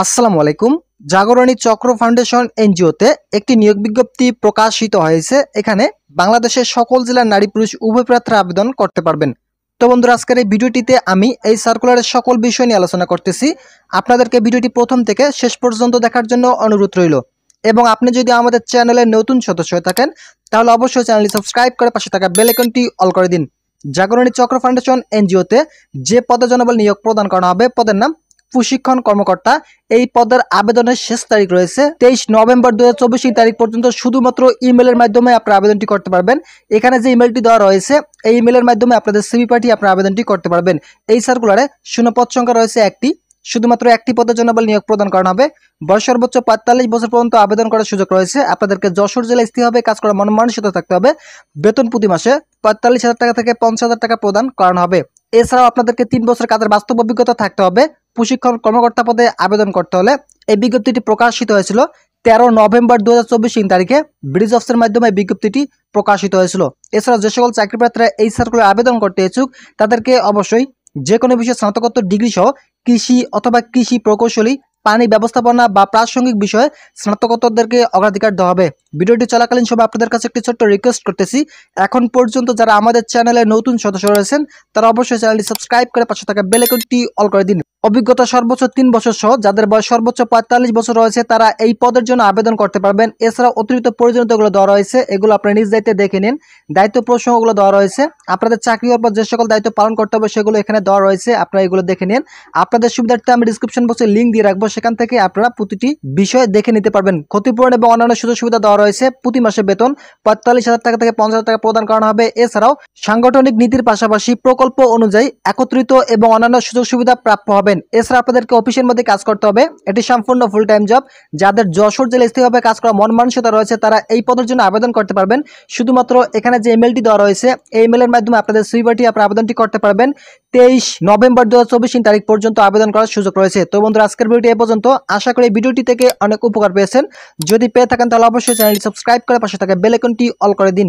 আসসালামু আলাইকুম। জাগরণী চক্র ফাউন্ডেশন এনজিওতে একটি নিয়োগ বিজ্ঞপ্তি প্রকাশিত হয়েছে। এখানে বাংলাদেশের সকল জেলার নারী পুরুষ উভয় প্রার্থীরা আবেদন করতে পারবেন। তো বন্ধুরা, আজকের এই ভিডিওটিতে আমি এই সার্কুলারের সকল বিষয় নিয়ে আলোচনা করতেছি। আপনাদেরকে ভিডিওটি প্রথম থেকে শেষ পর্যন্ত দেখার জন্য অনুরোধ রইল। এবং আপনি যদি আমাদের চ্যানেলের নতুন সদস্য হয়ে থাকেন তাহলে অবশ্যই চ্যানেলটি সাবস্ক্রাইব করে পাশে থাকা বেল আইকনটি অল করে দিন। জাগরণী চক্র ফাউন্ডেশন এনজিওতে যে পদে জনবল নিয়োগ প্রদান করা হবে পদের নাম প্রশিক্ষণ কর্মকর্তা। এই পদের আবেদনের শেষ তারিখ রয়েছে 23 নভেম্বর 2024 এই তারিখ পর্যন্ত। শুধুমাত্র ইমেলের মাধ্যমে আপনারা আবেদনটি করতে পারবেন। এখানে যে ইমেলটি দেওয়া রয়েছে এই ইমেলের মাধ্যমে আপনাদের সিভি পাঠিয়ে আপনারা আবেদনটি করতে পারবেন। এই সার্কুলারে শূন্যপদ সংখ্যা রয়েছে একটি। শুধুমাত্র একটি পদের জন্য বল নিয়োগ প্রদান করা হবে। বয়স সর্বোচ্চ 45 বছর পর্যন্ত আবেদন করার সুযোগ রয়েছে। আপনাদেরকে যশোর জেলায় স্থির হবে, কাজ করার মন মানসিকতা থাকতে হবে। বেতন প্রতি মাসে 45,000 টাকা থেকে 50,000 টাকা প্রদান করানো হবে। এছাড়াও আপনাদেরকে 3 বছর কাজের বাস্তব অভিজ্ঞতা থাকতে হবে। প্রশিক্ষণ কর্মকর্তা পদে আবেদন করতে হলে এই বিজ্ঞপ্তিটি প্রকাশিত হয়েছিল 13 নভেম্বর 2024 তারিখে ব্রিজ অফিসের মাধ্যমে এই বিজ্ঞপ্তিটি প্রকাশিত হয়েছিল। এছাড়াও যে সকল চাকরি প্রার্থীরা এই সার্কুলার আবেদন করতে ইচ্ছুক তাদেরকে অবশ্যই যে কোনো বিষয়ে স্নাতকোত্তর ডিগ্রি সহ কৃষি অথবা কৃষি প্রকৌশলী, পানি ব্যবস্থাপনা বা প্রাসঙ্গিক বিষয়ে স্নাতকোত্তরদেরকে অগ্রাধিকার দেওয়া হবে। ভিডিওটি চলাকালীন সময় আপনাদের কাছে একটি ছোট্ট রিকোয়েস্ট করতেছি, এখন পর্যন্ত যারা আমাদের চ্যানেলে নতুন সদস্য রয়েছেন তারা অবশ্যই চ্যানেলটি সাবস্ক্রাইব করে পাশে থাকা বেল আইকনটি অল করে দিন। অভিজ্ঞতা সর্বোচ্চ 3 বছর সহ যাদের বয়স সর্বোচ্চ 45 বছর রয়েছে তারা এই পদের জন্য আবেদন করতে পারবেন। এছাড়া অতিরিক্ত প্রয়োজনীয়তাগুলো দেওয়া রয়েছে, এগুলো আপনারা নিজ দায়িত্বে দেখে নিন। দায়িত্ব প্রসঙ্গগুলো দেওয়া রয়েছে, আপনাদের চাকরি হওয়ার পর যে সকল দায়িত্ব পালন করতে হবে সেগুলো এখানে দেওয়া রয়েছে, আপনারা এগুলো দেখে নিন। আপনাদের সুবিধার্থে আমি ডিসক্রিপশন বক্সে লিঙ্ক দিয়ে রাখবো, সেখান থেকে আপনারা প্রতিটি বিষয় দেখে নিতে পারবেন। ক্ষতিপূরণ এবং অন্যান্য সুযোগ সুবিধা দেওয়া রয়েছে। প্রতি মাসে বেতন 45,000 টাকা থেকে 50,000 টাকা প্রদান করানো হবে। এছাড়াও সাংগঠনিক নীতির পাশাপাশি প্রকল্প অনুযায়ী একত্রিত এবং অন্যান্য সুযোগ সুবিধা প্রাপ্য হবেন। এছাড়া আপনাদেরকে অফিসের মধ্যে কাজ করতে হবে। এটি সম্পূর্ণ ফুল টাইম জব। যাদের যশোর জেলায় স্থিরভাবে কাজ করা মন মানসিকতা রয়েছে তারা এই পদের জন্য আবেদন করতে পারবেন। শুধুমাত্র এখানে যে ইমেলটি দেওয়া রয়েছে এই ইমেলের মাধ্যমে আপনাদের সিভিটি আপনারা আবেদনটি করতে পারবেন। 23 নভেম্বর 2024 তারিখ পর্যন্ত আবেদন করার সুযোগ রয়েছে। তো বন্ধুরা, আজকের ভিডিওটি এ পর্যন্ত। আশা করি ভিডিওটি থেকে অনেক উপকার পেয়েছেন। যদি পেয়ে থাকেন তাহলে অবশ্যই চ্যানেলটি সাবস্ক্রাইব করে পাশে থাকা বেল আইকনটি অল করে দিন।